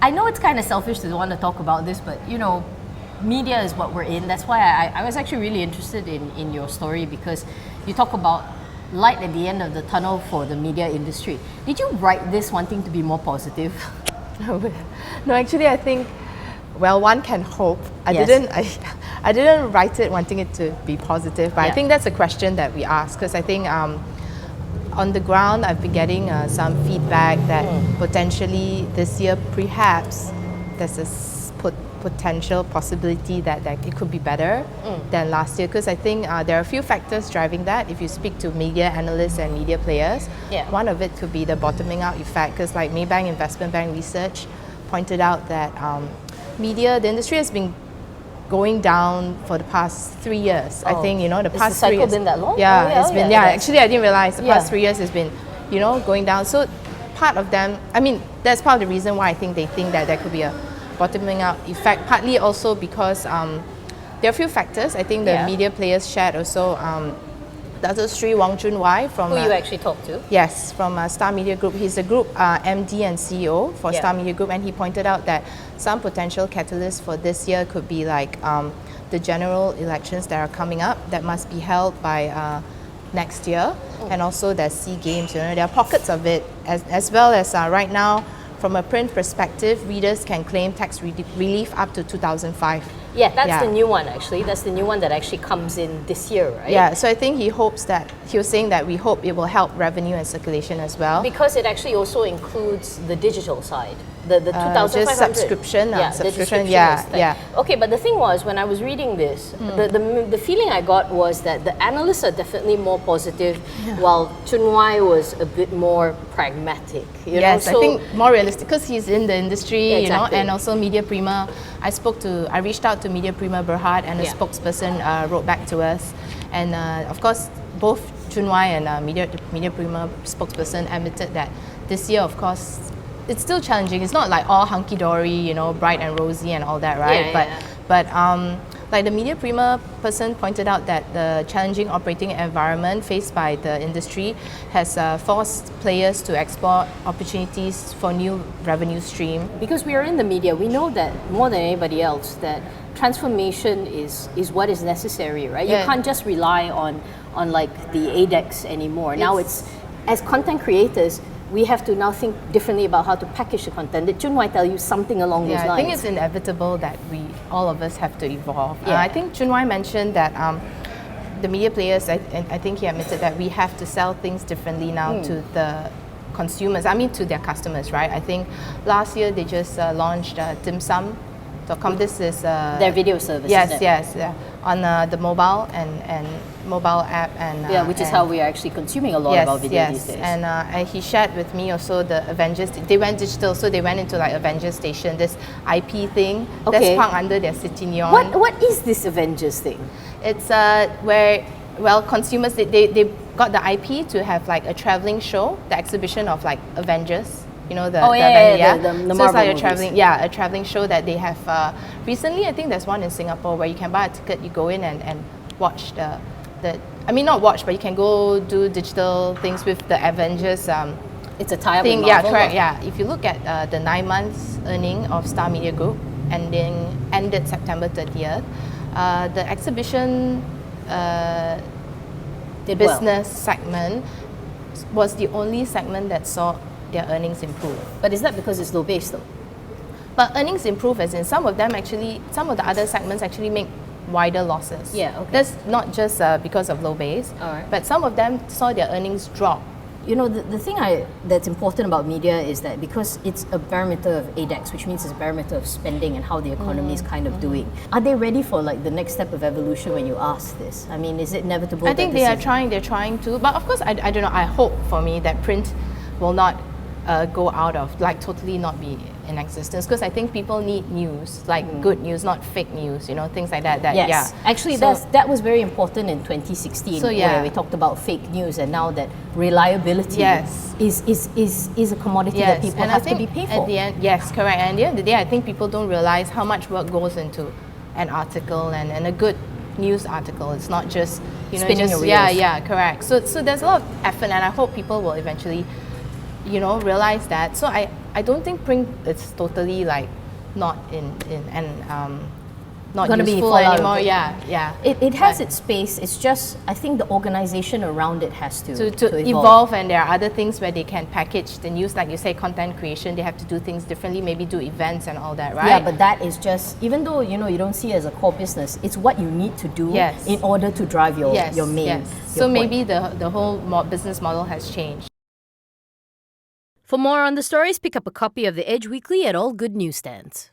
I know it's kind of selfish to want to talk about this, but you know, media is what we're in. That's why I was actually really interested in your story, because you talk about light at the end of the tunnel for the media industry. Did you write this wanting to be more positive? No, actually, I think, well, one can hope. I didn't write it wanting it to be positive, but I think that's a question that we ask, because I think on the ground, I've been getting some feedback that potentially this year, perhaps there's a potential possibility that it could be better than last year, because I think there are a few factors driving that. If you speak to media analysts and media players, one of it could be the bottoming out effect, because like Maybank Investment Bank Research pointed out that the industry has been going down for the past 3 years. I think, you know, the past 3 years. Has the cycle been that long? It's been, actually I didn't realize the past 3 years has been, you know, going down. So part of them, I mean, that's part of the reason why I think they think that there could be a bottoming out effect, partly also because there are a few factors. I think the media players shared also. Dr. Sri Wong Chun Wai from... Who you actually talked to? Yes, from Star Media Group. He's the group MD and CEO for Star Media Group, and he pointed out that some potential catalysts for this year could be like the general elections that are coming up that must be held by next year, and also the SEA Games. You know, there are pockets of it, as well as right now, from a print perspective, readers can claim tax relief up to 2005. Yeah, that's the new one actually. That's the new one that actually comes in this year, right? Yeah, so I think he was saying that we hope it will help revenue and circulation as well. Because it actually also includes the digital side. The 2,500. Just subscription. Okay, but the thing was, when I was reading this, the feeling I got was that the analysts are definitely more positive, while Chun Wai was a bit more pragmatic. You know? So, I think more realistic, because he's in the industry, you know, and also Media Prima. I reached out to Media Prima Berhad, and the spokesperson wrote back to us, and of course both Chun Wai and Media Prima spokesperson admitted that this year, of course, it's still challenging. It's not like all hunky-dory, you know, bright and rosy and all that, right? But like the Media Prima person pointed out that the challenging operating environment faced by the industry has forced players to explore opportunities for new revenue stream. Because we are in the media, we know that more than anybody else that transformation is what is necessary, right? You can't just rely on like the ADEX anymore. Now it's, as content creators, we have to now think differently about how to package the content. Did Chun Wai tell you something along those lines? I think it's inevitable that all of us have to evolve. I think Chun Wai mentioned that the media players, I think he admitted that we have to sell things differently now to the consumers, to their customers, right? I think last year they just launched dimsum.com. This is their video service. On the mobile and mobile app, and which is how we are actually consuming a lot of our video these days. And he shared with me also the Avengers. They went digital, so they went into like Avengers Station, this IP thing that's parked under their City Neon. What is this Avengers thing? It's where consumers they got the IP to have like a traveling show, the exhibition of like Avengers. You know, the Marvel so it's like movies. a traveling show that they have recently. I think there's one in Singapore where you can buy a ticket, you go in and watch not watch, but you can go do digital things with the Avengers. It's a tie-up thing. with Marvel. Correct. If you look at the 9 months earning of Star Media Group ended September 30th, the exhibition business segment was the only segment that saw their earnings improve. But is that because it's low base though? But earnings improve as in some of the other segments actually make wider losses. That's not just because of low base, but some of them saw their earnings drop. You know, the thing that's important about media is that because it's a barometer of ADEX, which means it's a barometer of spending and how the economy is kind of doing. Are they ready for like the next step of evolution when you ask this? I mean, is it inevitable? I think they're trying to, but of course, I don't know, I hope for me that print will not go out of, like totally not be in existence, because I think people need news, like good news, not fake news, you know, things like that. Actually, that was very important in 2016, where we talked about fake news, and now that reliability is a commodity that people have to be paid for. At the end, correct. And at the end of the day, I think people don't realize how much work goes into an article and a good news article. It's not just Spinning your yeah, wheels. yeah, correct. So there's a lot of effort, and I hope people will eventually, realize that. So I don't think print is totally like not not Gonna be useful fall out of anymore. it. Yeah. It has its space. It's just, I think the organization around it has to evolve, and there are other things where they can package the news, like you say, content creation. They have to do things differently, maybe do events and all that, right? Yeah, but that is just, even though you don't see it as a core business, it's what you need to do in order to drive your main. So maybe the whole business model has changed. For more on the stories, pick up a copy of The Edge Weekly at all good newsstands.